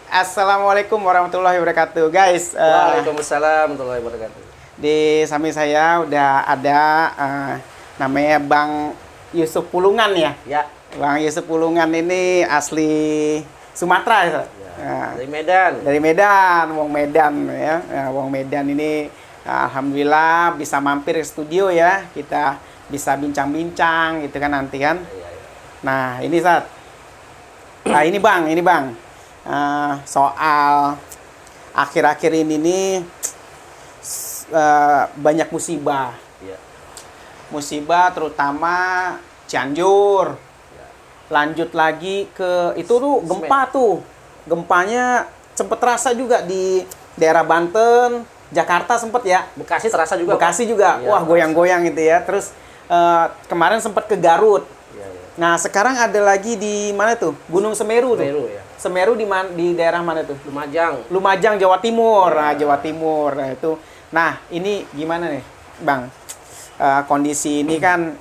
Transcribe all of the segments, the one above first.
Assalamualaikum warahmatullahi wabarakatuh, guys. Waalaikumsalam warahmatullahi wabarakatuh. Di samping saya udah ada namanya Bang Yusuf Pulungan ya. Ya. Bang Yusuf Pulungan ini asli Sumatera ya. Ya. Dari Medan. Dari Medan, wong Medan ya. Wong Medan ini alhamdulillah bisa mampir ke studio ya. Kita bisa bincang-bincang gitu kan nanti kan. Ya. Nah, ini Sat. Nah, ini Bang. Soal akhir-akhir ini nih banyak musibah. Ya. Musibah terutama Cianjur. Ya. Lanjut lagi ke itu tuh gempa tuh. Gempanya sempet terasa juga di daerah Banten, Jakarta sempet ya. Bekasi terasa juga. Bekasi juga. Ya, wah, goyang-goyang gitu ya. Terus kemarin sempet ke Garut. Ya. Nah, sekarang ada lagi di mana tuh? Gunung Semeru tuh. Semeru ya. Semeru di daerah mana tuh? Lumajang, Jawa Timur. Ya. Nah, Jawa Timur. Nah, itu. Nah, ini gimana nih, Bang? Kondisi ini kan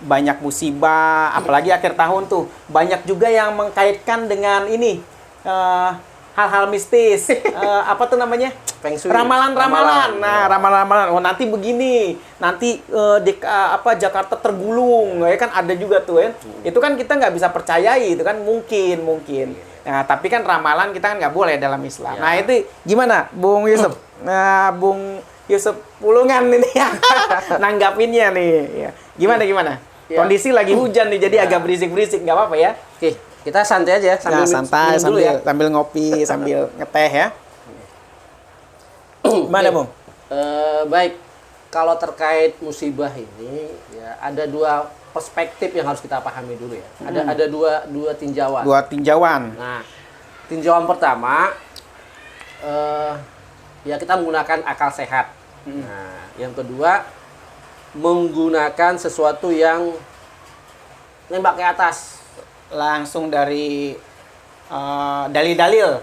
banyak musibah, apalagi akhir tahun tuh. Banyak juga yang mengkaitkan dengan ini hal-hal mistis. Apa tuh namanya? Feng Shui. Ramalan-ramalan. Nah, ramalan-ramalan. Oh, nanti begini. Nanti Jakarta tergulung. Ya kan ada juga tuh ya. Itu kan kita nggak bisa percayai. Itu kan mungkin. Nah, tapi kan ramalan kita kan nggak boleh dalam Islam. Ya. Nah, itu gimana, Bung Yusuf? Nah, Bung Yusuf Pulungan ini ya. Nanggapinnya nih. Ya. Gimana? Ya. Kondisi lagi hujan nih, jadi agak berisik-berisik. Nggak apa-apa ya? Oke, kita santai aja sambil santai minum dulu ya. sambil ngopi, sambil ngeteh ya. Gimana, Bung? Baik, kalau terkait musibah ini ya ada dua perspektif yang harus kita pahami dulu ya. Ada dua tinjauan. Dua tinjauan. Nah, tinjauan pertama ya kita menggunakan akal sehat. Nah, yang kedua menggunakan sesuatu yang nembak ke atas. Langsung dari dalil-dalil.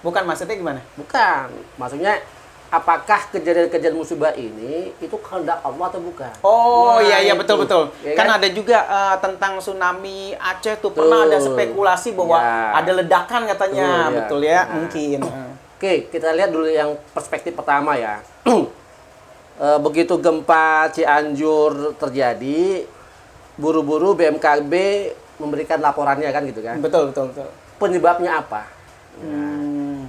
Bukan, maksudnya gimana? Bukan, maksudnya apakah kejadian-kejadian musibah ini itu kehendak Allah atau bukan? Oh, Nah, iya itu. betul. Ya Kan kan? ada juga tentang tsunami Aceh tuh pernah ada spekulasi bahwa Ya. ada ledakan katanya, Betul, ya. betul ya? Nah. Mungkin. Oke, kita lihat dulu yang perspektif pertama ya. Begitu gempa Cianjur terjadi, buru-buru BMKG memberikan laporannya kan gitu kan. Betul. Penyebabnya apa?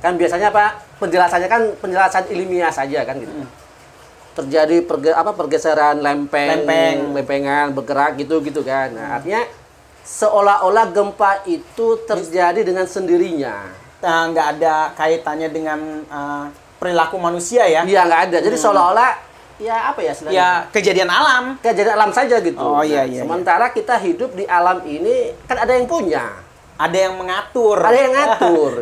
Kan biasanya apa? Penjelasannya kan penjelasan ilmiah saja kan gitu. Terjadi pergeseran lempengan bergerak gitu kan. Nah, artinya seolah-olah gempa itu terjadi dengan sendirinya. Nah, nggak ada kaitannya dengan perilaku manusia ya? Iya, nggak ada. Jadi seolah-olah ya apa ya sebenarnya? Ya, kejadian alam. Kejadian alam saja gitu. Oh, iya. Sementara kita hidup di alam ini kan ada yang punya. Ada yang mengatur. Ada yang ngatur.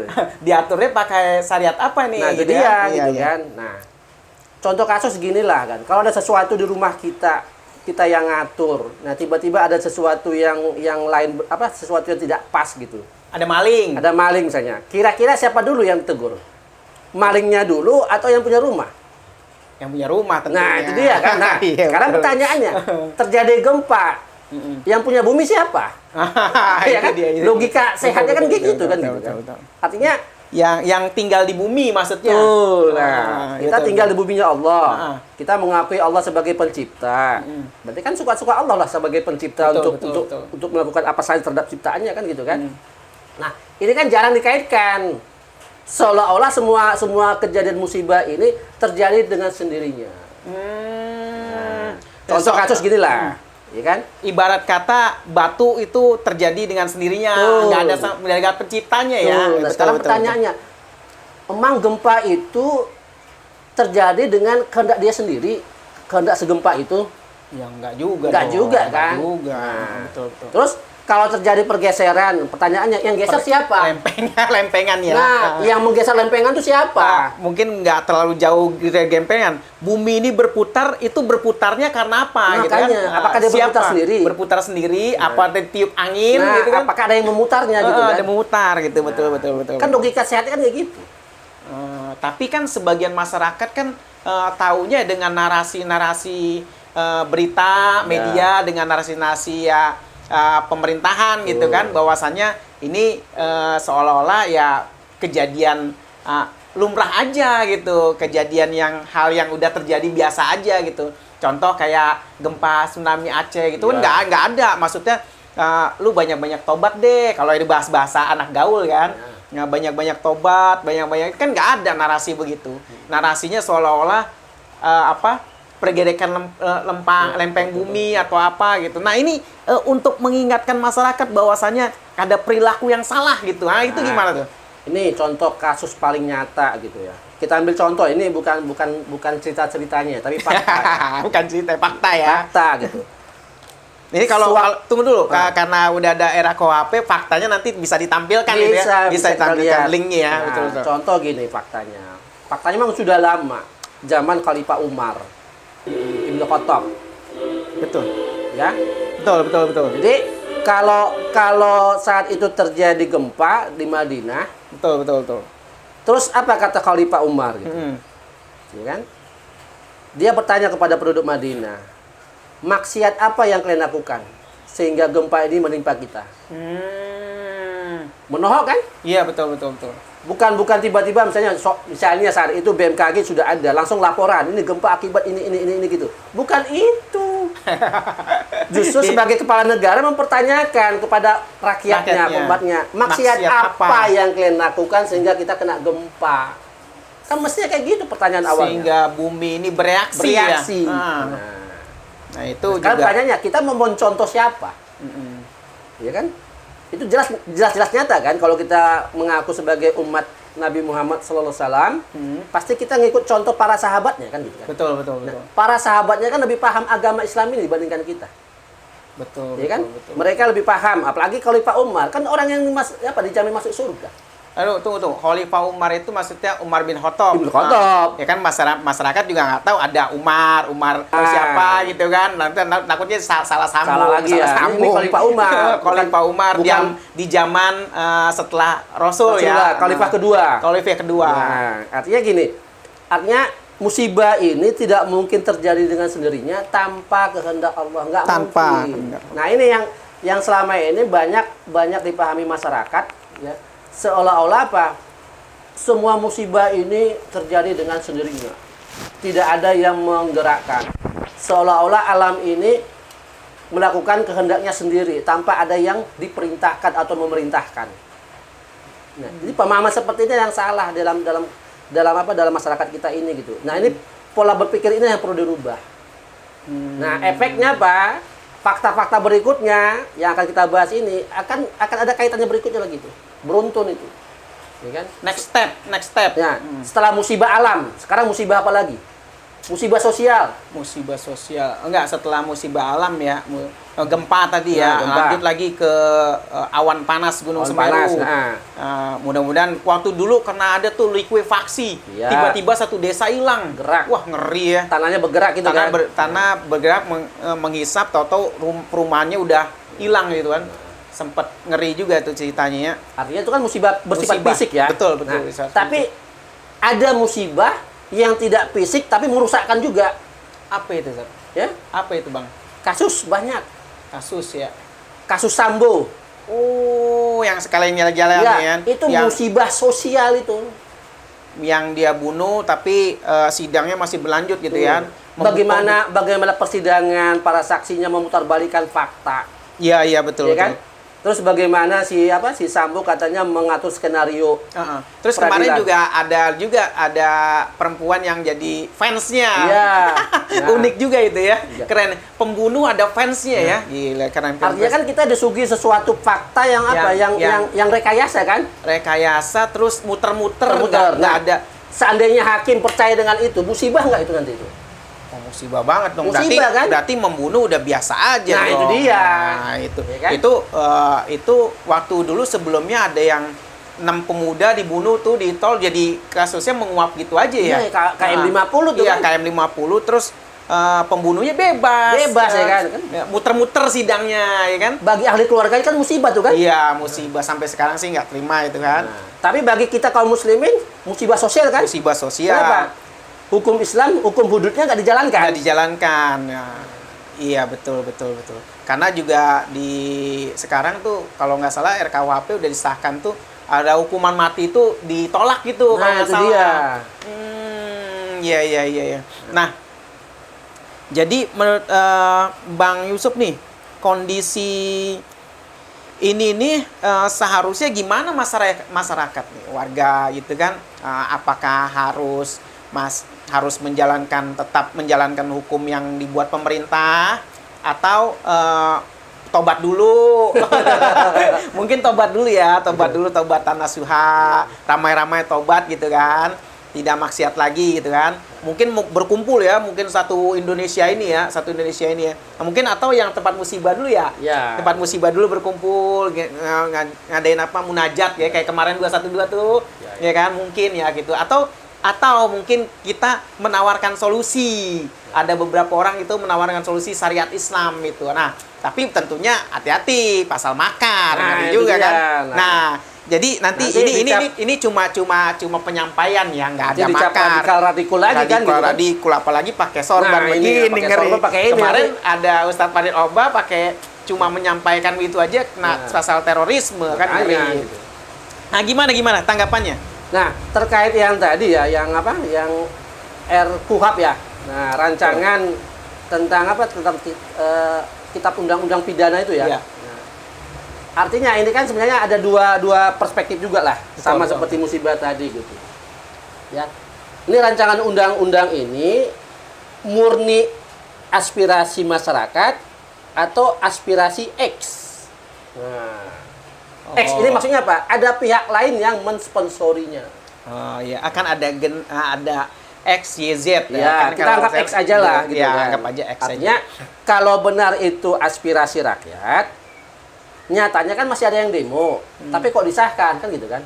Diaturnya pakai syariat apa nih? Nah, itu gitu dia ya? gitu Iya. kan. Nah, contoh kasus ginilah kan. Kalau ada sesuatu di rumah kita yang ngatur. Nah, tiba-tiba ada sesuatu yang lain sesuatu yang tidak pas gitu. Ada maling. Ada maling misalnya. Kira-kira siapa dulu yang ditegur? Malingnya dulu atau yang punya rumah? Yang punya rumah tentunya. Nah, itu dia kan. Nah, Iya, sekarang betul. pertanyaannya, terjadi gempa. Yang punya bumi siapa? Itu Ya kan? dia, itu. Logika sehatnya kan gitu kan gitu kan. Betul. Artinya Yang tinggal di bumi maksudnya. betul. Nah, kita betul, tinggal betul. di buminya Allah. Ah. Kita mengakui Allah sebagai pencipta. Berarti kan suka-suka Allah lah sebagai pencipta Betul, untuk betul. untuk melakukan apa saja terhadap ciptaannya kan gitu kan. Nah, ini kan jarang dikaitkan. Seolah-olah semua kejadian musibah ini terjadi dengan sendirinya. Contoh kasus gini lah, ya kan? Ibarat kata batu itu terjadi dengan sendirinya, Betul. nggak ada penciptanya ya. Tuh, nah, Betul, sekarang betul, pertanyaannya, emang gempa itu terjadi dengan kehendak dia sendiri, kehendak segempa itu? betul. Ya nggak juga. Nggak dong. juga Nggak kan? juga. Nah. Betul. Terus kalau terjadi pergeseran, pertanyaannya yang geser siapa? Lempengan ya. Nah, yang menggeser lempengan itu siapa? Mungkin nggak terlalu jauh dari lempengan. Bumi ini berputar, itu berputarnya karena apa? Gitu kan? Makanya, apakah dia berputar sendiri? Berputar sendiri, apa ada tiup angin Nah, gitu kan? apakah ada yang memutarnya gitu kan? Ada memutar gitu, betul. Kan logika sehatnya kan kayak gitu. Tapi kan sebagian masyarakat kan taunya dengan narasi-narasi berita, media, dengan narasi-narasi pemerintahan gitu kan, bahwasannya ini seolah-olah ya kejadian lumrah aja gitu, kejadian hal yang udah terjadi biasa aja gitu. Contoh kayak gempa tsunami Aceh gitu kan nggak ada, maksudnya lu banyak-banyak tobat deh kalau ini bahasa anak gaul kan. Ya, banyak-banyak tobat, banyak-banyak kan nggak ada narasi begitu. Narasinya seolah-olah pergerekan lempeng bumi atau apa gitu. Nah ini untuk mengingatkan masyarakat bahwasannya ada perilaku yang salah gitu. Nah itu gimana tuh? Ini contoh kasus paling nyata gitu ya. Kita ambil contoh, ini bukan cerita-ceritanya, tapi fakta. Bukan cerita, fakta ya. Fakta gitu. Ini kalau tunggu dulu, karena udah ada era KUHP, faktanya nanti bisa ditampilkan gitu ya. Bisa ditampilkan linknya ya. Nah, betul. Contoh gini faktanya. Faktanya memang sudah lama, zaman Khalifah Umar Ibnu Khattab. Betul. Ya. Betul. Jadi kalau saat itu terjadi gempa di Madinah, betul. terus apa kata Khalifah Umar gitu? Ya kan? Dia bertanya kepada penduduk Madinah, maksiat apa yang kalian lakukan sehingga gempa ini menimpa kita? Menohok kan? Iya, betul. Bukan tiba-tiba misalnya saat itu BMKG sudah ada langsung laporan ini gempa akibat ini gitu. Bukan itu. Justru sebagai kepala negara mempertanyakan kepada rakyatnya, umatnya, maksiat apa yang kalian lakukan sehingga kita kena gempa? Kan mestinya kayak gitu pertanyaan awalnya. Sehingga bumi ini bereaksi. Ya? Nah, itu kan juga. pertanyaannya kita mau contoh siapa? Ya kan? Itu jelas nyata kan kalau kita mengaku sebagai umat Nabi Muhammad SAW, pasti kita ngikut contoh para sahabatnya kan gitu kan. Betul. Nah, para sahabatnya kan lebih paham agama Islam ini dibandingkan kita. Betul. Ya kan? Mereka lebih paham, apalagi Khalifah Umar kan orang yang dijamin masuk surga. Aduh, tunggu. Khalifah Umar itu maksudnya Umar bin Khattab. Ibnu Khattab. Ya kan masyarakat juga nggak tahu ada Umar siapa gitu kan. Nanti takutnya salah sambung. Salah lagi ya. Ini Khalifah Umar. Khalifah Umar di zaman setelah Rasul ya. Khalifah kedua. Nah, artinya gini. Artinya musibah ini tidak mungkin terjadi dengan sendirinya tanpa kehendak Allah. Nggak mungkin. Nah, ini yang selama ini banyak dipahami masyarakat ya. Seolah-olah apa? Semua musibah ini terjadi dengan sendirinya. Tidak ada yang menggerakkan. Seolah-olah alam ini melakukan kehendaknya sendiri tanpa ada yang diperintahkan atau memerintahkan. Nah, jadi pemahaman seperti ini yang salah dalam masyarakat kita ini gitu. Nah, ini pola berpikir ini yang perlu dirubah. Nah, efeknya apa? Fakta-fakta berikutnya yang akan kita bahas ini akan ada kaitannya berikutnya lagi tuh. Beruntun itu. Ya kan? Next step. Ya, setelah musibah alam, sekarang musibah apa lagi? Musibah sosial. Enggak, setelah musibah alam ya. Gempa tadi ya. Gempa. Lanjut lagi ke awan panas Gunung Semeru. Mudah-mudahan waktu dulu karena ada tuh likuifaksi. Ya. Tiba-tiba satu desa hilang. Gerak. Wah, ngeri ya. Tanahnya bergerak gitu kan. Tanah bergerak menghisap, tahu-tahu perumahannya udah hilang gitu kan. Sempat ngeri juga tuh ceritanya ya. Artinya itu kan musibah bersifat fisik ya. Betul. Nah, tapi ada musibah yang tidak fisik tapi merusakkan juga. Apa itu, Zat? Ya? Apa itu, Bang? Kasus banyak. Kasus ya. Kasus Sambo. Oh, yang sekalian jalan-jalan ya. Itu musibah sosial itu. Yang dia bunuh tapi sidangnya masih berlanjut gitu ya. Bagaimana persidangan, para saksinya memutarbalikkan fakta. Iya betul. Ya kan? Terus bagaimana si Sambo katanya mengatur skenario. Terus kemarin juga ada perempuan yang jadi fansnya. Iya. Unik juga itu ya. Keren. Pembunuh ada fansnya ya. Gila, keren. Artinya kan kita disuguhi sesuatu fakta yang rekayasa kan? Rekayasa terus muter-muter nggak ada. Seandainya hakim percaya dengan itu, musibah nggak itu nanti itu? Musibah banget dong. Musibah, berarti membunuh udah biasa aja. Nah, itu dia. Nah, itu. Ya kan? Itu waktu dulu sebelumnya ada yang 6 pemuda dibunuh tuh di tol, jadi kasusnya menguap gitu aja ya. Iya, KM 50 tuh kan. Iya, kan. KM 50 terus pembunuhnya bebas. Bebas ya kan? Muter-muter sidangnya ya kan. Bagi ahli keluarga kan musibah tuh kan? Iya, musibah sampai sekarang sih nggak terima itu kan. Tapi bagi kita kaum muslimin musibah sosial kan? Musibah sosial. Kenapa? Hukum Islam, hukum hududnya nggak dijalankan. Nggak dijalankan. Ya. Iya betul. Karena juga di sekarang tuh kalau nggak salah RKUHP udah disahkan tuh ada hukuman mati itu ditolak gitu kalau Nah, nggak itu salah. dia. Iya. Nah, jadi menurut Bang Yusuf nih, kondisi ini nih seharusnya gimana masyarakat nih, warga gitu kan? Apakah harus tetap menjalankan hukum yang dibuat pemerintah atau tobat dulu? Mungkin tobat dulu ya, tobatan nasuha, ramai-ramai tobat gitu kan. Tidak maksiat lagi gitu kan. Mungkin berkumpul ya, mungkin satu Indonesia ini ya. Nah, mungkin atau yang tempat musibah dulu ya. Ya. Tempat musibah dulu berkumpul, ngadain munajat ya, kayak kemarin 212 tuh. Ya kan, mungkin ya gitu. Atau mungkin kita menawarkan solusi. Ada beberapa orang itu menawarkan solusi syariat Islam itu. Nah, tapi tentunya hati-hati pasal makar nanti juga kan. Nah, jadi nanti ini cuma penyampaian ya, nggak ada makar. Radikal lagi kan gitu. Radikal apalagi pakai sorban begini ngeri. Kemarin ada Ustadz Fadil Oba pakai cuma menyampaikan itu aja kena pasal terorisme kan ngeri. Gitu. Nah, gimana tanggapannya? Nah, terkait yang tadi ya, yang RKUHP ya. Nah, rancangan tentang kitab undang-undang pidana itu ya. Iya. Artinya ini kan sebenarnya ada dua perspektif juga lah, sama seperti musibah tadi gitu. Ya. Ini rancangan undang-undang ini murni aspirasi masyarakat atau aspirasi X. Nah, X ini maksudnya apa? Ada pihak lain yang mensponsorinya. Oh ya, akan ada X, Y, Z ya. Kita anggap X aja lah gitu ya, kan. anggap aja X Artinya, kalau benar itu aspirasi rakyat, nyatanya kan masih ada yang demo, tapi kok disahkan kan gitu kan?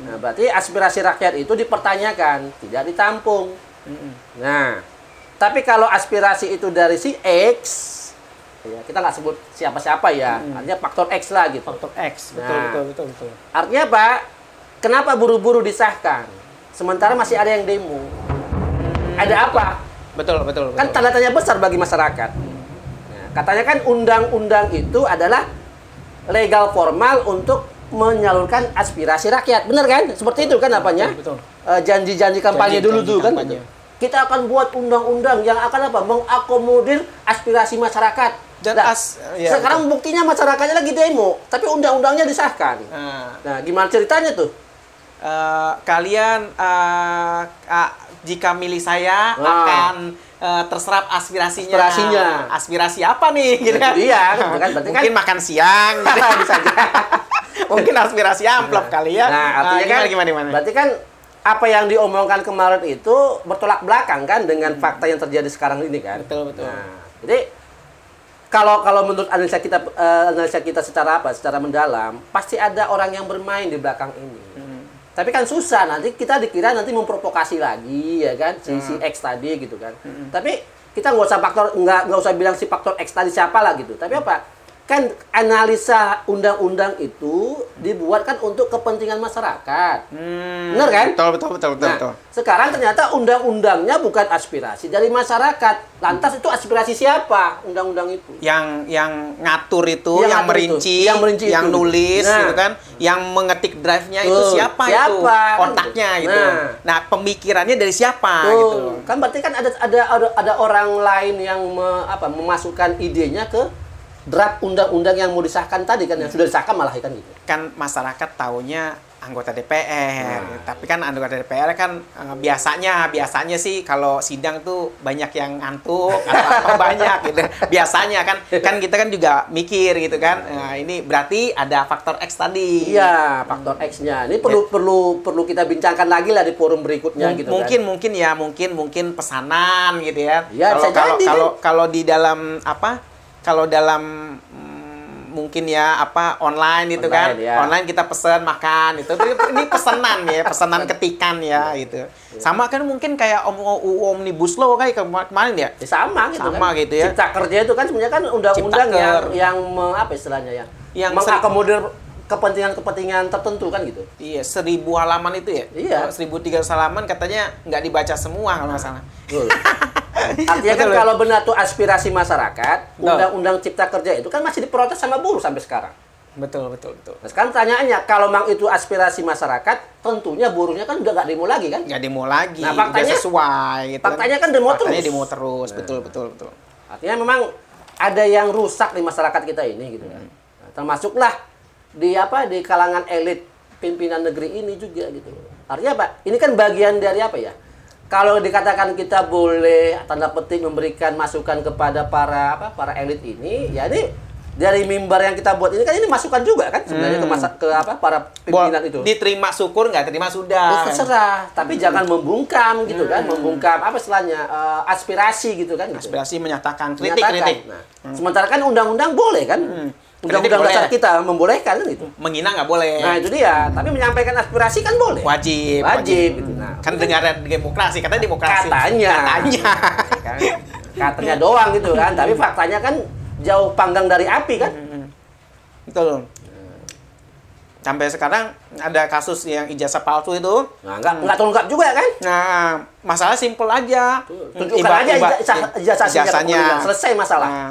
Nah, berarti aspirasi rakyat itu dipertanyakan, tidak ditampung. Nah, tapi kalau aspirasi itu dari si X, ya kita nggak sebut siapa-siapa ya, artinya faktor X lah gitu. Faktor X, betul. Artinya apa? Kenapa buru-buru disahkan? Sementara masih ada yang demo. Ada apa? Betul. Kan tanda tanya besar bagi masyarakat. Nah, katanya kan undang-undang itu adalah legal formal untuk menyalurkan aspirasi rakyat. Benar kan? Seperti itu kan apanya? Betul. Janji-janji kampanye dulu tuh kan. Kampanye. Kita akan buat undang-undang yang akan apa? Mengakomodir aspirasi masyarakat. Dan sekarang buktinya masyarakatnya lagi demo, tapi undang-undangnya disahkan. Nah, gimana ceritanya tuh? Kalian jika milih saya akan terserap aspirasinya. Aspirasi apa nih? Gitu kan? Iya, kan mungkin makan siang gitu. Bisa aja. Mungkin aspirasi amplop kali ya. Nah, artinya gimana? Berarti kan apa yang diomongkan kemarin itu bertolak belakang kan dengan fakta yang terjadi sekarang ini kan. Betul. Nah, jadi kalau menurut analisa kita secara mendalam, pasti ada orang yang bermain di belakang ini. Tapi kan susah, nanti kita dikira nanti memprovokasi lagi ya kan si X tadi gitu kan. Tapi kita nggak usah bilang si faktor X tadi siapa lah gitu. Tapi apa? Kan analisa undang-undang itu dibuat kan untuk kepentingan masyarakat. Benar kan? Betul. Sekarang ternyata undang-undangnya bukan aspirasi dari masyarakat. Lantas itu aspirasi siapa undang-undang itu? Yang ngatur itu, yang merinci yang itu. nulis gitu kan, yang mengetik drive-nya itu siapa itu? Otaknya gitu. Nah, pemikirannya dari siapa gitu. Kan berarti kan ada orang lain yang memasukkan idenya ke draft undang-undang yang mau disahkan tadi kan, yang sudah disahkan malah kan gitu. Kan masyarakat taunya anggota DPR, tapi kan anggota DPR kan biasanya sih kalau sidang tuh banyak yang ngantuk atau apa banyak gitu. Biasanya kan kita kan juga mikir gitu kan. Nah, ini berarti ada faktor X tadi. Iya, faktor X-nya. Ini perlu kita bincangkan lagi lah di forum berikutnya gitu kan. Mungkin pesanan gitu ya. Ya, kalau di dalam kalau dalam mungkin ya online itu kan, online kita pesan makan itu ini pesanan ketikan ya gitu. Sama kan mungkin kayak omnibus law kayak kemarin ya. Sama gitu kan. Gitu ya. Cipta kerja itu kan sebenarnya kan undang-undang yang istilahnya yang mengakomodir kepentingan tertentu kan gitu. Iya, 1000 halaman itu ya. Iya. 1300 halaman katanya nggak dibaca semua kalau nggak salah. Artinya kan kalau benar tuh aspirasi masyarakat, undang-undang cipta kerja itu kan masih diprotes sama buruh sampai sekarang. Betul, betul, betul. Nah, sekarang pertanyaannya, kalau memang itu aspirasi masyarakat, tentunya buruhnya kan udah nggak demo lagi kan? Nggak demo lagi, Nah, faktanya, udah sesuai. Gitu faktanya kan demo faktanya terus. demo terus, betul, betul, betul. Artinya memang ada yang rusak di masyarakat kita ini gitu kan. Nah, termasuklah di kalangan elit pimpinan negeri ini juga gitu. Artinya apa? Ini kan bagian dari apa ya? Kalau dikatakan kita boleh tanda petik memberikan masukan kepada para elit ini, ya ini dari mimbar yang kita buat ini kan ini masukan juga kan sebenarnya ke para pimpinan itu. Diterima syukur, nggak terima sudah. Terserah, tapi jangan membungkam gitu kan, membungkam apa istilahnya aspirasi gitu kan. Gitu. Aspirasi menyatakan kritik. Nah, sementara kan undang-undang boleh kan, undang-undang dasar kita membolehkan kan itu. Menghina nggak boleh. Nah itu dia, tapi menyampaikan aspirasi kan boleh. Wajib. Gitu. Nah, kan dengar demokrasi, katanya demokrasi. Katanya. Katanya doang gitu kan, tapi faktanya kan jauh panggang dari api kan. Betul. Sampai sekarang ada kasus yang ijazah palsu itu. Nah, enggak terungkap juga kan? Nah, masalah simpel aja. Tunjukkan aja ijazahnya. Selesai masalah. Nah,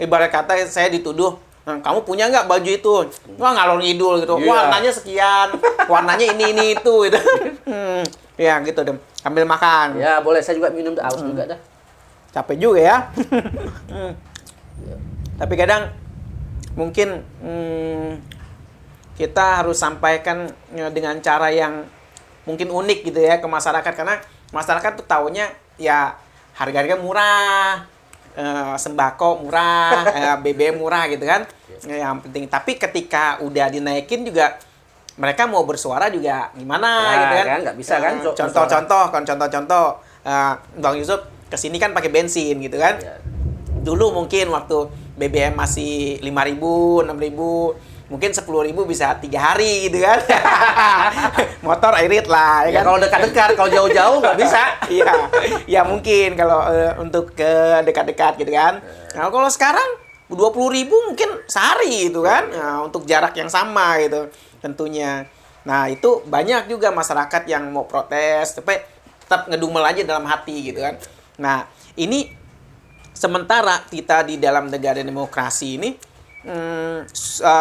ibarat kata saya dituduh, kamu punya nggak baju itu? Wah, ngalor ngidul gitu. Warnanya sekian, warnanya ini itu gitu. Ya gitu deh. Sambil makan. Ya, boleh saya juga minum aus juga dah. Capek juga ya. Tapi kadang mungkin kita harus sampaikan dengan cara yang mungkin unik gitu ya ke masyarakat, karena masyarakat tuh taunya ya harga-harga murah, sembako murah, BBM murah gitu kan. Yang penting. Tapi ketika udah dinaikin juga mereka mau bersuara juga gimana gitu kan. Nggak bisa kan. Contoh-contoh Bang Yusuf kesini kan pakai bensin gitu kan. Dulu mungkin waktu BBM masih 5.000, 6.000, mungkin 10.000 bisa 3 hari gitu kan. Motor irit lah ya kan. Kalau dekat-dekat, kalau jauh-jauh nggak bisa. Iya. Ya mungkin kalau untuk ke dekat-dekat gitu kan. Nah, kalau sekarang 20.000 mungkin sehari gitu kan. Nah, untuk jarak yang sama gitu tentunya. Nah, itu banyak juga masyarakat yang mau protes tapi tetap ngedumel aja dalam hati gitu kan. Nah, ini sementara kita di dalam negara demokrasi ini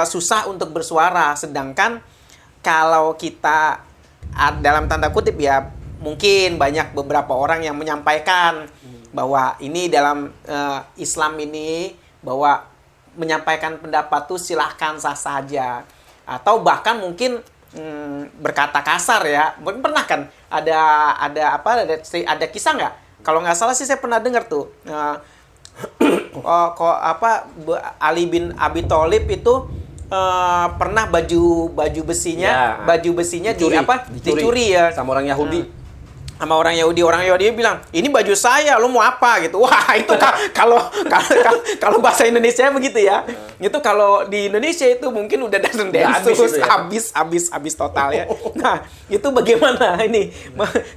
susah untuk bersuara, sedangkan kalau kita dalam tanda kutip ya mungkin banyak beberapa orang yang menyampaikan bahwa ini dalam Islam ini bahwa menyampaikan pendapat tuh silahkan sah saja, atau bahkan mungkin berkata kasar ya. Pernah kan ada kisah nggak? Kalau nggak salah sih saya pernah dengar tuh. Ali bin Abi Thalib itu pernah baju besinya dicuri ya sama orang Yahudi. Orang Yahudi bilang, ini baju saya, lo mau apa gitu. Wah, itu kalau bahasa Indonesia begitu ya. Itu kalau di Indonesia itu mungkin udah densus habis total ya. Nah, itu bagaimana ini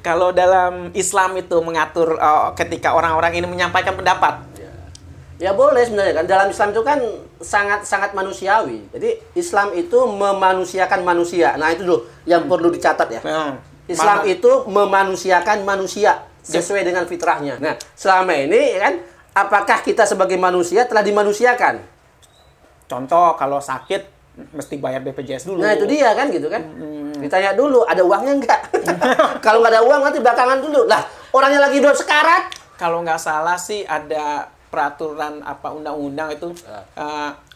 kalau dalam Islam itu mengatur ketika orang-orang ini menyampaikan pendapat? Ya boleh sebenarnya kan. Dalam Islam itu kan sangat manusiawi. Jadi Islam itu memanusiakan manusia. Nah, itu loh yang perlu dicatat ya. Islam itu memanusiakan manusia sesuai dengan fitrahnya. Nah, selama ini kan apakah kita sebagai manusia telah dimanusiakan? Contoh kalau sakit mesti bayar BPJS dulu. Nah, itu dia kan gitu kan. Ditanya dulu, ada uangnya enggak? Kalau nggak ada uang nanti belakangan dulu. Lah, orangnya lagi udah sekarat. Kalau nggak salah sih ada peraturan undang-undang itu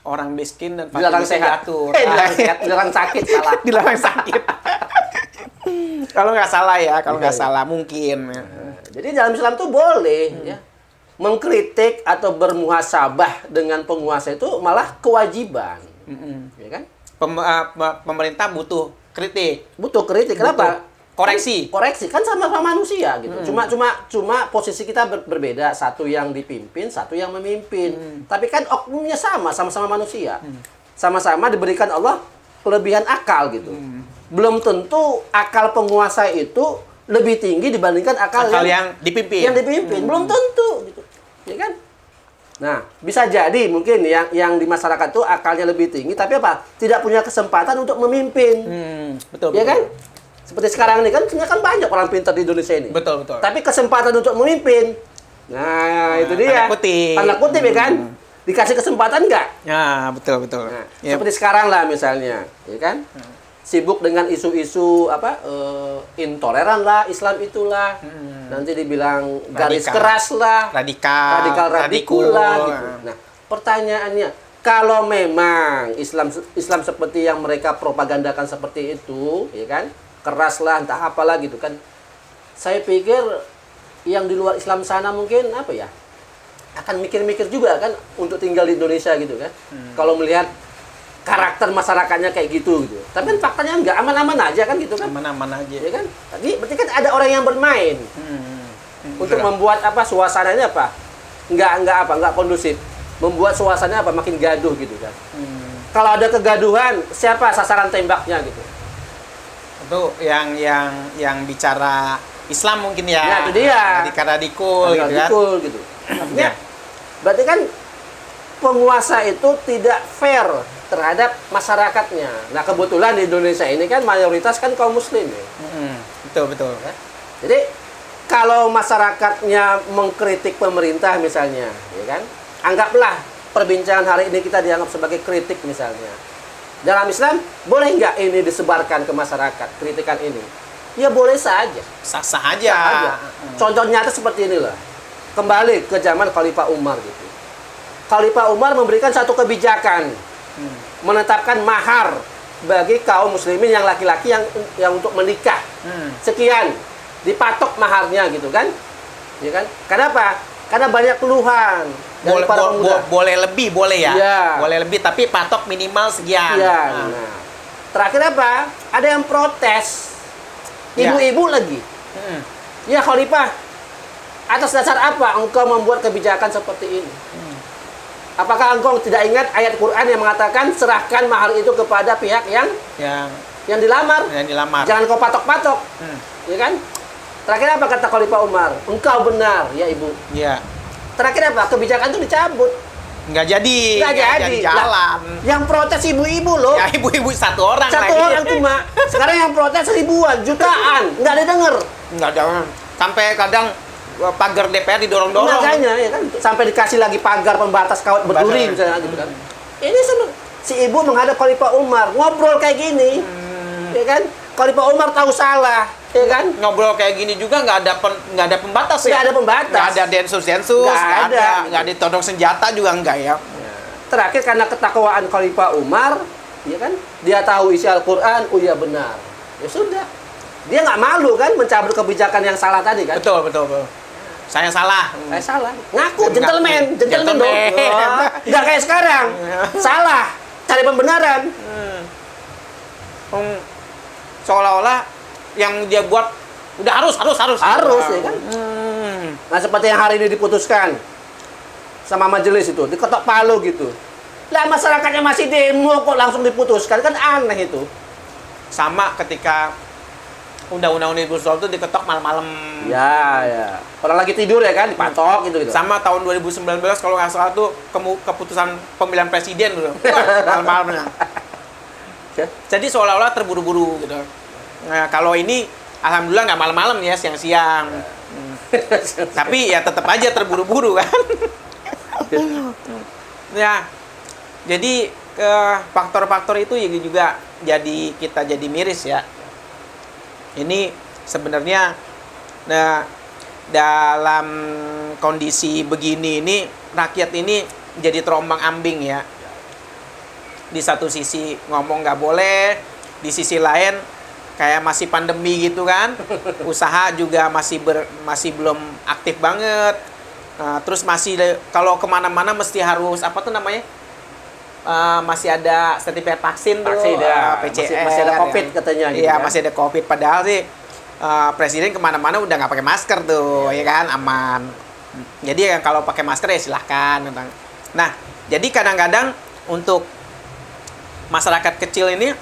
orang miskin dan dilarang sehat. Dilarang sakit salah. Dilarang sakit. Kalau nggak salah ya, salah mungkin. Jadi dalam Islam tuh boleh ya mengkritik atau bermuhasabah dengan penguasa itu malah kewajiban, ya kan? Pemerintah butuh kritik. Kenapa? Koreksi kan sama-sama manusia gitu. Cuma posisi kita berbeda, satu yang dipimpin, satu yang memimpin. Tapi kan oknumnya sama-sama manusia. Sama-sama diberikan Allah kelebihan akal gitu. Belum tentu akal penguasa itu lebih tinggi dibandingkan akal yang dipimpin. Belum tentu gitu. Ya kan? Nah, bisa jadi mungkin yang di masyarakat itu akalnya lebih tinggi tapi apa? Tidak punya kesempatan untuk memimpin. Betul. Ya kan? Seperti sekarang ini kan sebenarnya kan banyak orang pintar di Indonesia ini. Betul. Tapi kesempatan untuk memimpin. Nah, itu dia. Tanda kutip ya kan? Dikasih kesempatan nggak? Ya, betul betul. Nah, Ya. seperti sekarang lah misalnya, ya kan? Sibuk dengan isu-isu intoleran lah, Islam itulah. Nanti dibilang garis Radikal. keras lah, Radikal, radikul lah gitu. Nah, pertanyaannya, kalau memang Islam seperti yang mereka propagandakan seperti itu, ya kan? Keras lah, entah apalah gitu kan. Saya pikir yang di luar Islam sana mungkin apa ya? Akan mikir-mikir juga kan untuk tinggal di Indonesia gitu kan. Kalau melihat karakter masyarakatnya kayak gitu. Tapi kan faktanya enggak, aman-aman aja kan gitu kan. Aman-aman aja. Ya kan? Tapi berarti kan ada orang yang bermain untuk Betul. membuat suasananya enggak kondusif. Membuat suasananya makin gaduh gitu kan. Kalau ada kegaduhan, siapa sasaran tembaknya gitu. Itu yang bicara Islam mungkin ya. Ya, itu dia. Radikul gitu kan. Radikul gitu. Artinya, berarti kan penguasa itu tidak fair terhadap masyarakatnya. Nah, kebetulan di Indonesia ini kan mayoritas kan kaum muslim ya. Betul betul. Jadi kalau masyarakatnya mengkritik pemerintah misalnya, ya kan? Anggaplah perbincangan hari ini kita dianggap sebagai kritik misalnya. Dalam Islam boleh nggak ini disebarkan ke masyarakat kritikan ini? Ya boleh saja. Sah-sah aja. Sah aja. Contoh nyata seperti inilah. Kembali ke zaman Khalifah Umar gitu. Khalifah Umar memberikan satu kebijakan, menetapkan mahar bagi kaum muslimin yang laki-laki yang untuk menikah. Sekian, dipatok maharnya gitu kan? Ya kan? Kenapa? Karena banyak keluhan dari para pemuda. Boleh lebih, boleh ya? Iya. Boleh lebih, tapi patok minimal sekian. Iya. Nah, terakhir apa? Ada yang protes. Ibu-ibu lagi. Ya Khalifah, atas dasar apa engkau membuat kebijakan seperti ini? Apakah engkau tidak ingat ayat Quran yang mengatakan serahkan mahar itu kepada pihak yang dilamar? Yang dilamar. Jangan kau patok-patok. Ya kan? Terakhir apa kata Khalifah Umar? Engkau benar, ya ibu. Iya. Terakhir apa? Kebijakan itu dicabut. Nggak jadi. Nggak jadi. Jalan. Yang protes ibu-ibu loh. Ya ibu-ibu satu orang Satu lagi. orang cuma. Sekarang yang protes ribuan, jutaan. Nggak ada denger. Nggak ada. Sampai kadang pagar DPR didorong-dorong. Makanya ya kan sampai dikasih lagi pagar pembatas kawat berduri misalnya gitu kan. Ini si ibu menghadap Khalifah Umar ngobrol kayak gini. Ya kan? Khalifah Umar tahu salah, ya kan? Ngobrol kayak gini juga nggak ada pembatas ya. Nggak ada pembatas. Nggak ada densus, nggak ditodong senjata juga nggak ya. Terakhir karena ketakwaan Khalifah Umar, ya kan? Dia tahu isi Al-Qur'an, oh iya benar. Ya sudah. Dia nggak malu kan mencabut kebijakan yang salah tadi kan? Betul. Saya salah. Saya salah. Ngaku, gentleman dong. Nggak kayak sekarang. Salah. Cari pembenaran. Seolah-olah yang dia buat udah harus ya kan? Nah, seperti yang hari ini diputuskan sama majelis itu, diketok palu gitu. Lah masyarakatnya masih demo kok langsung diputuskan, kan aneh itu. Sama ketika Undang-Undang Omnibus Law itu diketok malam-malam. Ya. Orang lagi tidur ya kan, dipatok gitu. Sama tahun 2019 kalau nggak salah tuh keputusan pemilihan presiden dulu. Malam-malamnya. Jadi seolah-olah terburu-buru gitu. Nah, kalau ini alhamdulillah nggak malam-malam ya, siang-siang. Tapi ya tetap aja terburu-buru kan. Ya. Jadi faktor-faktor itu juga kita jadi miris ya. Ini sebenarnya dalam kondisi begini ini rakyat ini jadi terombang-ambing ya. Di satu sisi ngomong nggak boleh, di sisi lain kayak masih pandemi gitu kan, usaha juga masih belum aktif banget. Terus kalau kemana-mana mesti harus apa tuh namanya? Masih ada sertifikat vaksin tuh, PCR, masih ada COVID katanya. Iya, masih ada COVID. Padahal sih presiden kemana-mana udah nggak pakai masker tuh, ya kan, aman. Jadi kalau pakai masker ya silahkan. Nah, jadi kadang-kadang untuk masyarakat kecil ini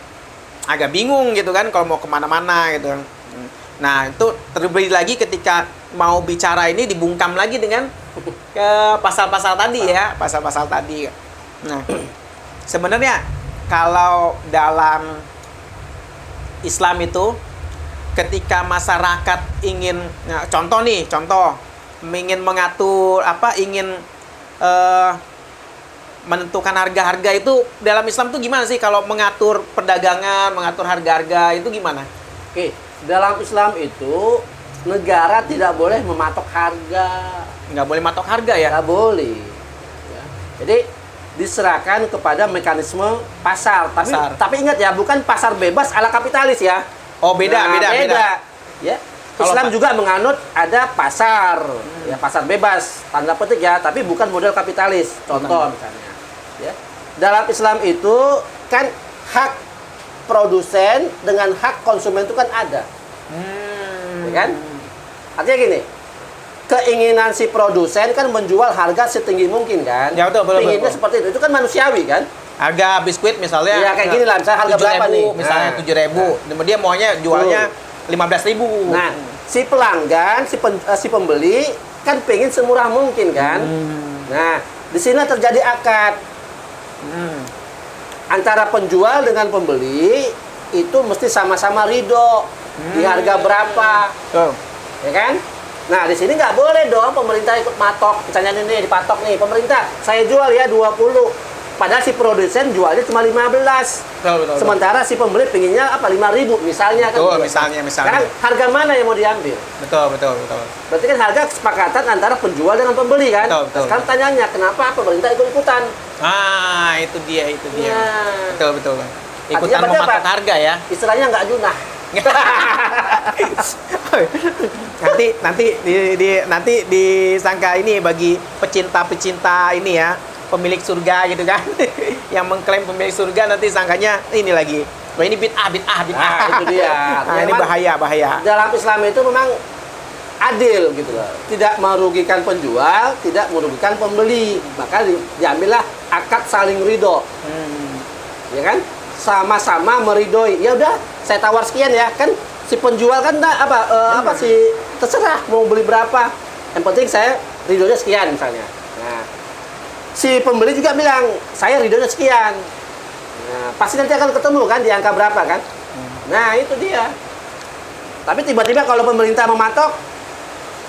agak bingung gitu kan kalau mau kemana-mana gitu. Nah, itu terlebih lagi ketika mau bicara ini dibungkam lagi dengan ke pasal-pasal tadi ya, pasal-pasal tadi. Nah, sebenarnya kalau dalam Islam itu ketika masyarakat ingin contoh ingin mengatur ingin menentukan harga-harga itu dalam Islam tuh gimana sih kalau mengatur perdagangan, mengatur harga-harga itu gimana? Oke, dalam Islam itu negara tidak boleh mematok harga. Nggak boleh matok harga ya? Nggak boleh. Ya. Jadi diserahkan kepada mekanisme pasar. Tapi ingat ya, bukan pasar bebas ala kapitalis ya. Oh, beda. Ya. Kalau Islam juga menganut ada pasar, ya pasar bebas, tanda petik ya, tapi bukan model kapitalis. Contoh misalnya, ya. Dalam Islam itu kan hak produsen dengan hak konsumen itu kan ada. Ya kan? Artinya gini, keinginan si produsen kan menjual harga setinggi mungkin kan? Ya betul. Inginnya seperti itu kan manusiawi kan? Harga biskuit misalnya. Ya kayak gini lah, misalnya harga berapa nih? Misalnya 7.000. Dia maunya jualnya 15.000. Nah, si pelanggan, si pembeli kan pengen semurah mungkin kan? Nah, di sini terjadi akad antara penjual dengan pembeli itu mesti sama-sama ridho di harga berapa, ya kan? Nah, di sini nggak boleh dong pemerintah ikut matok. Misalnya ini dipatok nih, pemerintah saya jual ya 20. Padahal si produsen jualnya cuma 15. Betul. Sementara si pembeli pengennya apa 5.000 misalnya kan. Betul, misalnya. Sekarang harga mana yang mau diambil? Betul. Berarti kan harga kesepakatan antara penjual dengan pembeli kan. Betul. Sekarang tanyanya kenapa pemerintah ikut-ikutan? Ah, itu dia. Nah. Betul. Artinya Ikutan berarti mematok apa? harga ya. Istilahnya nggak junah. nanti disangka ini bagi pecinta ini ya, pemilik surga gitu kan. Yang mengklaim pemilik surga nanti sangkanya ini lagi. Wah, ini bid'ah. Nah, itu dia. Nah, ini bahaya. Dalam Islam itu memang adil gitu loh. Tidak merugikan penjual, tidak merugikan pembeli. Maka diambillah akad saling ridho. Ya kan? Sama-sama meridoi. Ya udah, saya tawar sekian ya. Kan si penjual kan terserah mau beli berapa. Yang penting saya ridhonya sekian misalnya. Nah, si pembeli juga bilang, saya ridhonya sekian. Nah, pasti nanti akan ketemu kan di angka berapa kan? Nah, itu dia. Tapi tiba-tiba kalau pemerintah mematok,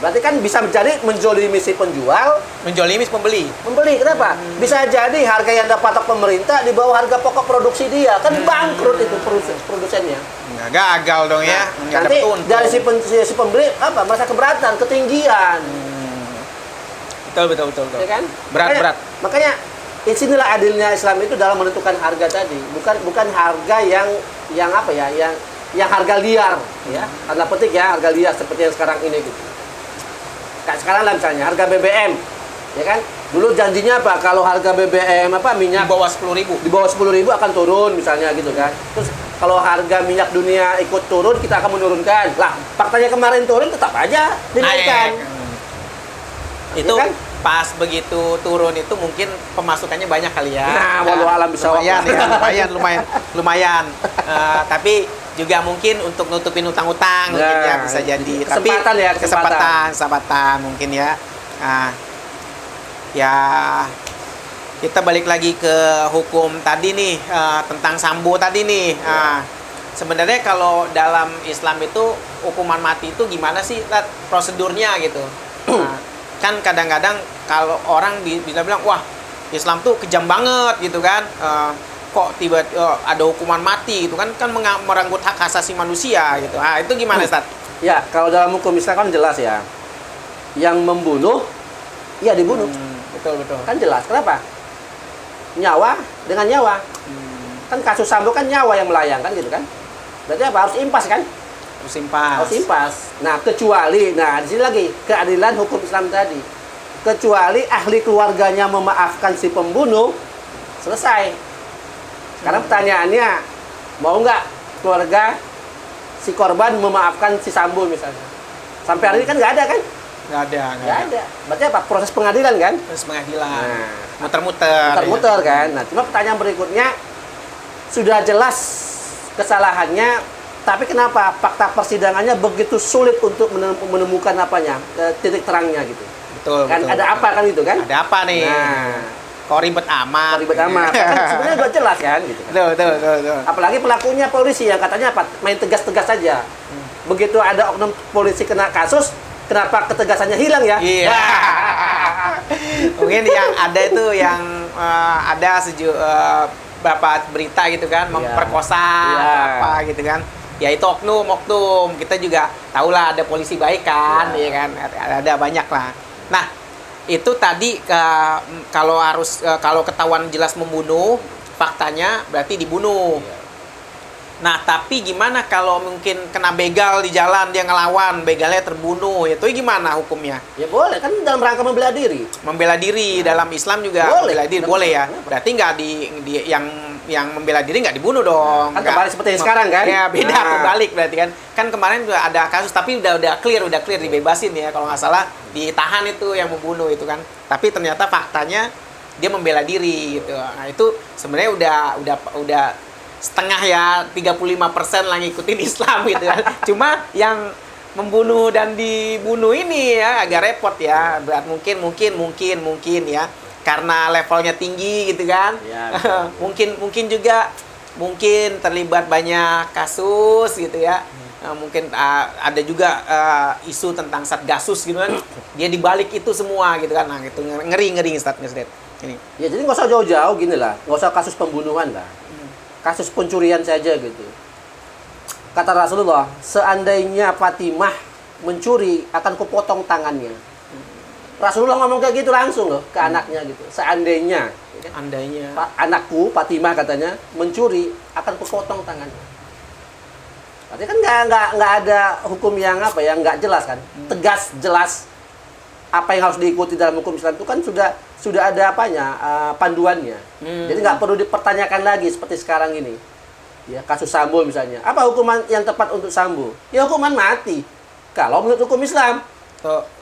berarti kan bisa menjadi menjolimi si penjual, menjolimi pembeli. Kenapa? Bisa jadi harga yang dipatok pemerintah di bawah harga pokok produksi dia. Kan bangkrut itu produsennya. Nggak gagal dong ya. Nggak Nanti dapet untung. dari si pembeli merasa keberatan, ketinggian. Betul. Ya kan? Berat. Makanya disinilah adilnya Islam itu dalam menentukan harga tadi. Bukan harga yang harga liar ya. Tanda petik ya, harga liar seperti yang sekarang ini gitu. Kayak sekarang lah misalnya harga BBM, ya kan? Dulu janjinya apa? Kalau harga BBM minyak di bawah 10.000. Di bawah 10.000 akan turun misalnya gitu kan. Terus kalau harga minyak dunia ikut turun, kita akan menurunkan. Lah, faktanya kemarin turun tetap aja dinaikkan. Itu ya kan? Pas begitu turun itu mungkin pemasukannya banyak kali ya. Nah, walau alam bisa lumayan. Tapi juga mungkin untuk nutupin utang-utang mungkin ya bisa jadi. Kesempatan tapi ya, kesempatan mungkin ya. Ya kita balik lagi ke hukum tadi nih tentang sambo tadi nih. Sebenarnya kalau dalam Islam itu hukuman mati itu gimana sih prosedurnya gitu? Kan kadang-kadang kalau orang bisa bilang wah Islam tuh kejam banget gitu kan. Kok tiba-tiba ada hukuman mati gitu kan merenggut hak asasi manusia gitu. Itu gimana Ustaz? Ya, kalau dalam hukum Islam kan jelas ya. Yang membunuh ya dibunuh. Betul. Kan jelas. Kenapa? Nyawa dengan nyawa. Kan kasus Sambo kan nyawa yang melayang kan gitu kan. Berarti apa? Harus impas kan? Harus impas. Nah, kecuali di sini lagi keadilan hukum Islam tadi. Kecuali ahli keluarganya memaafkan si pembunuh, selesai. Sekarang pertanyaannya, mau nggak keluarga si korban memaafkan si Sambo misalnya? Sampai hari ini kan nggak ada kan? Nggak ada. Berarti apa? Proses pengadilan kan? Proses pengadilan. Nah, muter-muter kan? Nah, cuma pertanyaan berikutnya, sudah jelas kesalahannya, tapi kenapa fakta persidangannya begitu sulit untuk menemukan titik terangnya gitu? Betul. Ada apa kan itu kan? Ada apa nih? Nah, kok ribet amat. Kan sebenarnya udah jelas kan gitu. Betul. Apalagi pelakunya polisi yang katanya main tegas-tegas saja. Begitu ada oknum polisi kena kasus, kenapa ketegasannya hilang ya? Iya. Mungkin yang ada itu yang ada beberapa berita gitu kan, memperkosa atau apa gitu kan. Ya itu oknum. Kita juga tahulah ada polisi baik kan, ya kan. Ada banyak lah. Nah, itu tadi kalau ketahuan jelas membunuh, faktanya berarti dibunuh. Nah, tapi gimana kalau mungkin kena begal di jalan, dia ngelawan, begalnya terbunuh, itu gimana hukumnya? Ya boleh, kan dalam rangka membela diri. Membela diri dalam Islam juga boleh. Membela diri boleh ya. Berarti nggak yang membela diri nggak dibunuh dong. Kan kembali seperti sekarang kan? Ya beda, terbalik berarti kan. Kan kemarin juga ada kasus tapi udah clear dibebasin ya kalau nggak salah, ditahan itu yang membunuh itu kan. Tapi ternyata faktanya dia membela diri gitu. Nah, itu sebenarnya udah setengah ya, 35% lah ngikutin Islam gitu kan. Cuma yang membunuh dan dibunuh ini ya agak repot ya. Berat mungkin ya. Karena levelnya tinggi gitu kan. Ya, mungkin juga terlibat banyak kasus gitu ya. Mungkin ada juga isu tentang Satgasus gitu kan. Dia dibalik itu semua gitu kan. Nah, itu ngeri Ustaz. Ini. Ya jadi nggak usah jauh-jauh gini lah. Nggak usah kasus pembunuhan lah. Kasus pencurian saja gitu. Kata Rasulullah, seandainya Fatimah mencuri akan kupotong tangannya. Rasulullah ngomong kayak gitu langsung loh ke anaknya gitu. Seandainya, andainya anakku Fatimah katanya mencuri akan kupotong tangannya. Berarti kan nggak ada hukum yang nggak jelas kan, tegas jelas apa yang harus diikuti dalam hukum Islam itu kan sudah ada panduannya. Jadi nggak perlu dipertanyakan lagi seperti sekarang ini. Ya, kasus Sambo misalnya. Apa hukuman yang tepat untuk Sambo? Ya hukuman mati. Kalau menurut hukum Islam.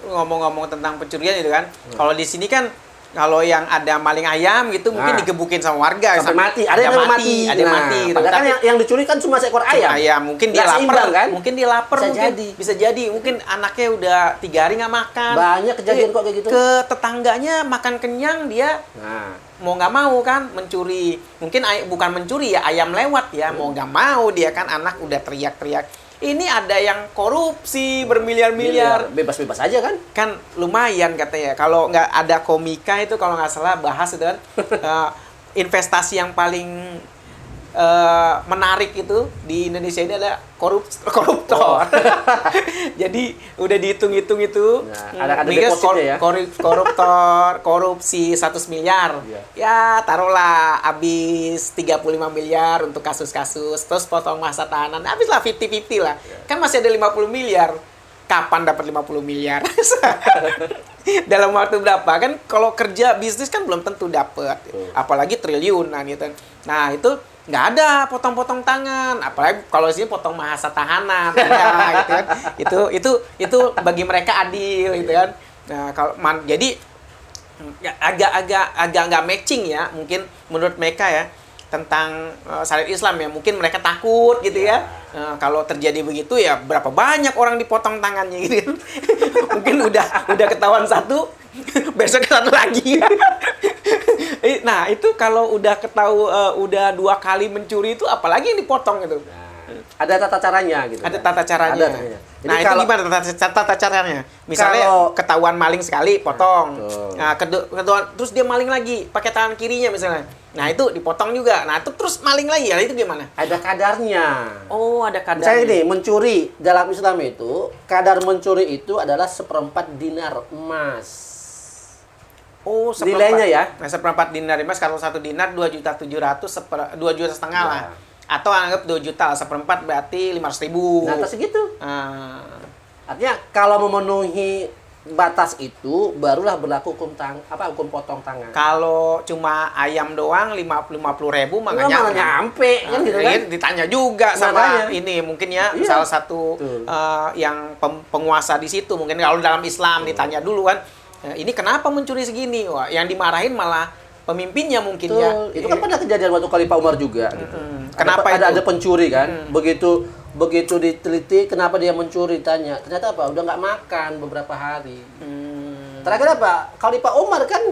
Ngomong-ngomong tentang pencurian itu kan. Kalau di sini kan kalau yang ada maling ayam gitu mungkin digebukin sama warga sampai mati. Ada yang mati. Ada yang mati. Padahal kan yang dicuri kan cuma seekor ayam. Mungkin dia lapar kan? Mungkin dia lapar. Bisa jadi. Mungkin anaknya udah 3 hari nggak makan. Banyak kejadian kok kayak gitu. Ke tetangganya makan kenyang dia. Mau nggak mau kan mencuri. Mungkin bukan mencuri ya, ayam lewat ya. Mau nggak mau dia kan anak udah teriak-teriak. Ini ada yang korupsi bermiliar-miliar. Bebas-bebas aja kan? Kan lumayan katanya. Kalau nggak ada komika itu kalau nggak salah bahas itu kan. Investasi yang paling menarik itu di Indonesia ini ada koruptor. Jadi udah dihitung-hitung itu. Ada depositnya ya. Koruptor, korupsi 100 miliar. Ya taruhlah habis 35 miliar untuk kasus-kasus. Terus potong masa tahanan. Habislah 50-50 lah. Kan masih ada 50 miliar. Kapan dapat 50 miliar? Dalam waktu berapa? Kan kalau kerja bisnis kan belum tentu dapat. Apalagi triliunan gitu. Nah, itu nggak ada potong-potong tangan, apalagi kalau sini potong masa tahanan, ya, gitu kan. Itu bagi mereka adil, gitu kan. Nah, jadi agak nggak matching ya, mungkin menurut mereka ya tentang syariat Islam ya, mungkin mereka takut gitu ya. Kalau terjadi begitu ya berapa banyak orang dipotong tangannya gitu kan. Mungkin udah ketahuan satu, besok satu lagi. Nah, itu kalau udah udah 2 kali mencuri itu apalagi yang dipotong itu. Ada tata caranya gitu. Ada tata caranya. Jadi Nah, itu gimana tata caranya? Misalnya ketahuan maling sekali, potong. Nah, terus dia maling lagi, pakai tangan kirinya misalnya. Nah, itu dipotong juga. Nah, itu terus maling lagi. Nah, itu gimana? Ada kadarnya. Oh, ada kadarnya. Misalnya ini, mencuri dalam Islam itu, kadar mencuri itu adalah 1/4 dinar emas. Oh, nilainya ya. Nah, 1/4 dinar emas, kalau 1 dinar 2.700.000, 2,5 juta lah. Atau anggap 2 juta, 1/4 berarti 500.000. Nah, atas segitu. Artinya kalau memenuhi batas itu barulah berlaku hukum potong tangan. Kalau cuma ayam doang 50.000 mah nggak nyampe kan gitu kan. Ditanya juga sama ini mungkin ya salah satu yang penguasa di situ, mungkin kalau dalam Islam ditanya dulu kan. Ini kenapa mencuri segini? Wah, yang dimarahin malah pemimpinnya mungkin ya. Itu kan pernah kejadian waktu Khalifah Umar juga gitu. Kenapa ada pencuri kan? Begitu diteliti kenapa dia mencuri, tanya. Ternyata apa? Udah nggak makan beberapa hari. Terakhir apa? Khalifah Umar kan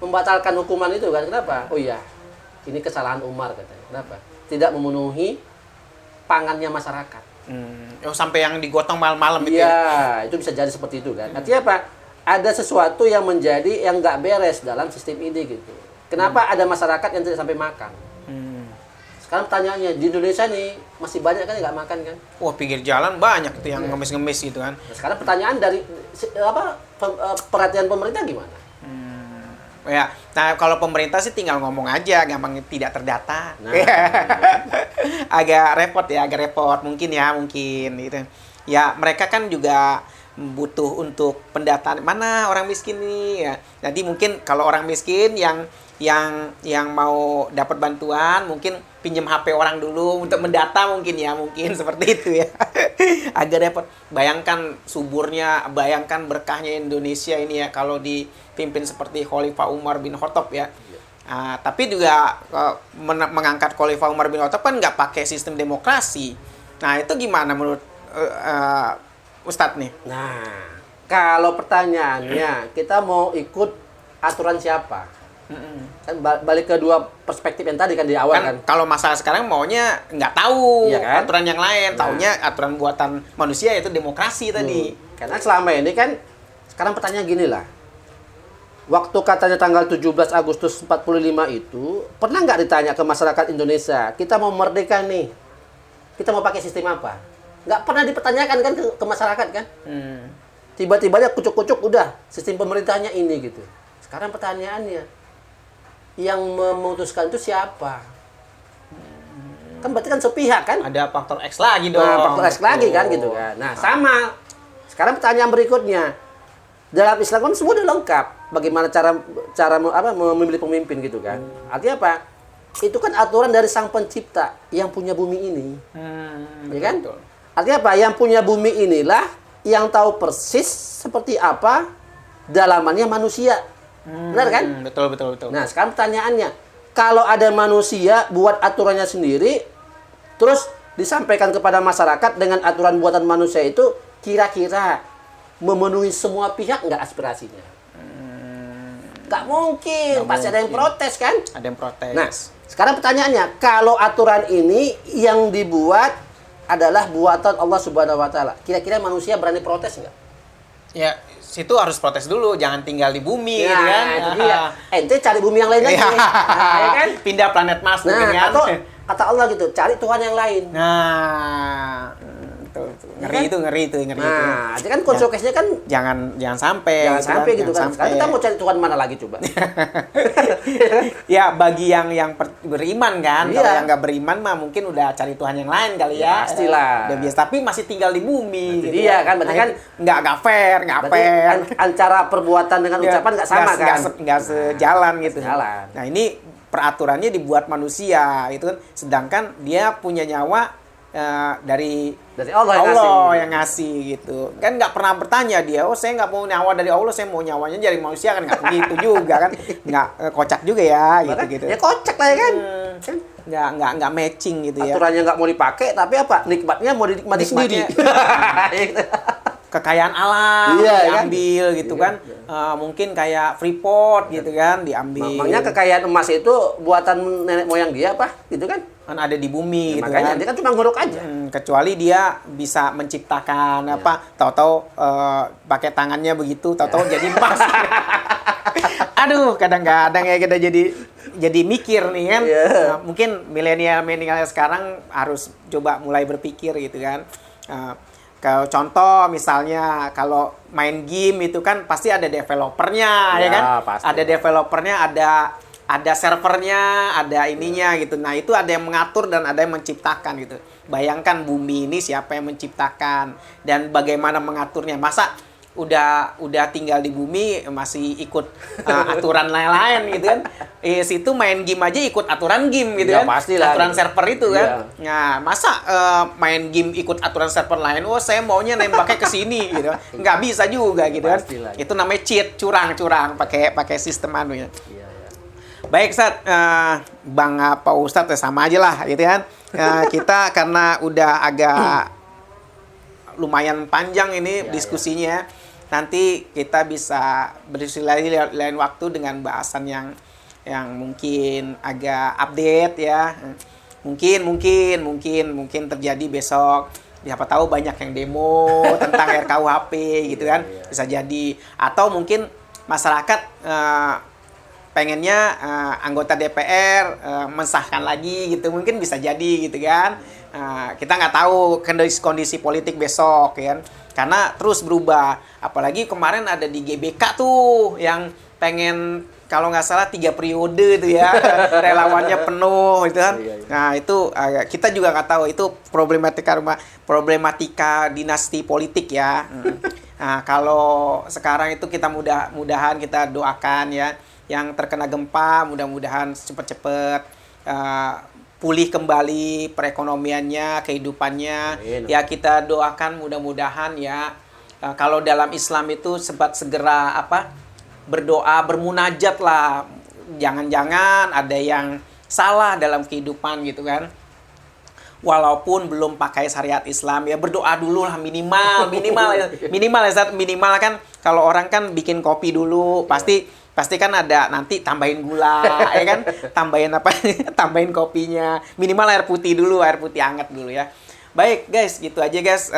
membatalkan hukuman itu kan. Kenapa? Oh iya. Ini kesalahan Umar katanya. Kenapa? Tidak memenuhi pangannya masyarakat. Sampai yang digotong malam-malam itu. Iya, itu bisa jadi seperti itu kan. Artinya apa? ada sesuatu yang menjadi yang nggak beres dalam sistem ini gitu. Kenapa ada masyarakat yang tidak sampai makan? Sekarang pertanyaannya, di Indonesia nih masih banyak kan yang nggak makan kan? Wah, pinggir jalan banyak tuh yang ngemis-ngemis gitu kan. Nah, sekarang pertanyaan dari perhatian pemerintah gimana? Ya, nah kalau pemerintah sih tinggal ngomong aja, gampang tidak terdata. Nah, agak repot mungkin gitu. Ya, mereka kan juga butuh untuk pendataan mana orang miskin nih ya. Jadi mungkin kalau orang miskin yang mau dapat bantuan mungkin pinjam HP orang dulu untuk mendata mungkin seperti itu ya. Agak repot. Bayangkan suburnya, bayangkan berkahnya Indonesia ini ya kalau dipimpin seperti Khalifah Umar bin Khattab ya. Tapi juga mengangkat Khalifah Umar bin Khattab kan nggak pakai sistem demokrasi. Nah, itu gimana menurut Ustadz nih? Nah, kalau pertanyaannya kita mau ikut aturan siapa? Kan balik ke dua perspektif yang tadi kan di awal kan. Kalau masalah sekarang maunya nggak tahu iya kan? aturan yang lain, taunya aturan buatan manusia yaitu demokrasi tadi. Karena selama ini kan sekarang pertanyaan gini lah. Waktu katanya tanggal 17 Agustus 45 itu pernah nggak ditanya ke masyarakat Indonesia, kita mau merdeka nih, kita mau pakai sistem apa? Nggak pernah dipertanyakan kan ke masyarakat kan? Tiba-tiba aja kucuk-kucuk udah sistem pemerintahnya ini gitu. Sekarang pertanyaannya, yang memutuskan itu siapa? Kan berarti kan sepihak kan? Ada faktor X lagi dong. Nah, faktor X lagi kan gitu kan. Nah, sama. Sekarang pertanyaan berikutnya. Dalam Islam kan semua udah lengkap. Bagaimana cara memilih pemimpin gitu kan. Artinya apa? Itu kan aturan dari Sang Pencipta yang punya bumi ini. Ya kan? Betul. Artinya apa? Yang punya bumi inilah yang tahu persis seperti apa dalamannya manusia. Benar kan? Betul. Nah, sekarang pertanyaannya, kalau ada manusia buat aturannya sendiri, terus disampaikan kepada masyarakat dengan aturan buatan manusia itu, kira-kira memenuhi semua pihak nggak aspirasinya? Nggak mungkin, pasti ada yang protes kan? Ada yang protes. Nah, sekarang pertanyaannya, kalau aturan ini yang dibuat adalah buatan Allah Subhanahu Wa Taala, kira-kira manusia berani protes nggak? Ya, situ harus protes dulu, jangan tinggal di bumi Ya, gitu kan. itu dia. Ente cari bumi yang lain lagi. Nah, ya kan? Pindah planet Mars Nah, mungkin kan. atau kata Allah gitu, cari Tuhan yang lain. Nah, betul. Ngeri itu. Nah, jadi kan konsekuensinya kan Jangan sampai. jangan gitu sampai gitu kan. jangan Sekarang kita mau cari Tuhan mana lagi coba? Ya, bagi yang beriman kan. Iya. Kalau yang nggak beriman mah mungkin udah cari Tuhan yang lain kali Ya, ya. pastilah. Udah biasa, tapi masih tinggal di bumi. Itu gitu dia ya. kan, berarti kan nggak fair. Berarti antara perbuatan dengan ucapan nggak sama kan? Nggak sejalan gitu. Sejalan. Nah, ini peraturannya dibuat manusia itu kan, sedangkan dia punya nyawa dari Allah yang ngasih gitu kan. Nggak pernah bertanya dia, oh saya nggak mau nyawa dari Allah, saya mau nyawanya dari manusia kan. Nggak begitu juga kan. Nggak kocak juga ya gitu. Ya kocak lah ya kan. Nggak matching gitu ya. Aturannya nggak mau dipakai, tapi apa? Nikmatnya mau dinikmati sendiri. Kekayaan alam Iya, diambil kan? Gitu Iya, kan. Mungkin kayak Freeport gitu kan diambil. Makanya kekayaan emas itu buatan nenek moyang dia apa? Gitu kan? Kan ada di bumi gitu Makanya kan. dia kan cuma ngorok aja. Kecuali dia bisa menciptakan tahu-tahu pakai tangannya begitu, tahu-tahu jadi emas. Aduh, kadang-kadang ya kita jadi mikir nih kan. Nah, mungkin milenial sekarang harus coba mulai berpikir gitu kan. Kalau contoh misalnya kalau main game itu kan pasti ada developernya ya kan. Pasti. Ada developernya, ada servernya, ada ininya gitu. Nah, itu ada yang mengatur dan ada yang menciptakan gitu. Bayangkan bumi ini siapa yang menciptakan dan bagaimana mengaturnya. Masa udah tinggal di bumi masih ikut aturan lain-lain gitu kan. Situ main game aja ikut aturan game gitu Ya, kan. pastilah. Aturan server itu kan. Iya. Nah, masa main game ikut aturan server lain, oh saya maunya nembaknya ke sini gitu. Nggak bisa juga gitu kan. Pastilah. Itu namanya cheat, curang pakai sistem anunya. Iya. Baik, Ustaz, Bang apa Ustaz ya sama aja lah gitu kan. Kita karena udah agak lumayan panjang ini diskusinya. Nanti kita bisa berdiskusi lagi lain waktu dengan bahasan yang mungkin agak update ya. Mungkin terjadi besok. siapa tahu banyak yang demo tentang RKUHP gitu kan, bisa jadi. Atau mungkin masyarakat pengennya anggota DPR mensahkan lagi gitu, mungkin bisa jadi gitu kan. Kita nggak tahu kondisi politik besok kan, karena terus berubah. Apalagi kemarin ada di GBK tuh yang pengen kalau nggak salah 3 periode itu ya, relawannya penuh gitu kan. Nah itu kita juga nggak tahu, itu problematika dinasti politik ya. Nah kalau sekarang itu kita mudah-mudahan kita doakan ya, yang terkena gempa mudah-mudahan cepet-cepet pulih kembali perekonomiannya, kehidupannya. Ya kita doakan mudah-mudahan ya. Kalau dalam Islam itu segera berdoa, bermunajat lah. Jangan-jangan ada yang salah dalam kehidupan gitu kan. Walaupun belum pakai syariat Islam ya, berdoa dulu lah minimal kan. Kalau orang kan bikin kopi dulu pasti kan ada nanti tambahin gula ya kan, tambahin kopinya, minimal air putih hangat dulu ya. Baik guys, gitu aja guys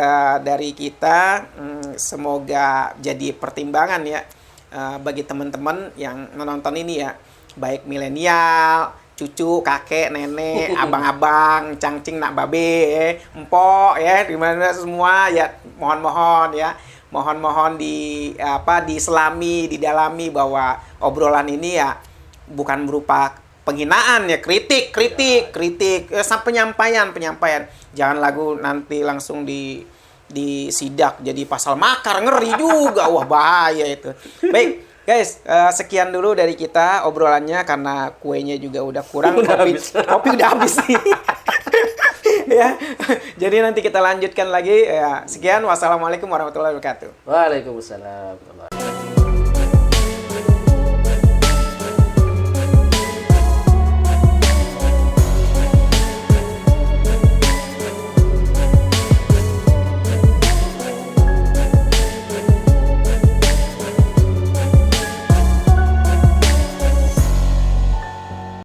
dari kita. Semoga jadi pertimbangan ya bagi teman-teman yang menonton ini ya, baik milenial, cucu, kakek, nenek, abang-abang, cangcing, nak babe, empok ya, dimana semua ya, mohon diselami, didalami bahwa obrolan ini ya bukan berupa penghinaan ya, kritik, penyampaian. Jangan nanti langsung disidak jadi pasal makar, ngeri juga, wah bahaya itu. Baik guys, sekian dulu dari kita obrolannya, karena kuenya juga udah kurang, kopi udah habis nih. Ya, jadi nanti kita lanjutkan lagi ya. Sekian, wassalamualaikum warahmatullahi wabarakatuh. Waalaikumsalam.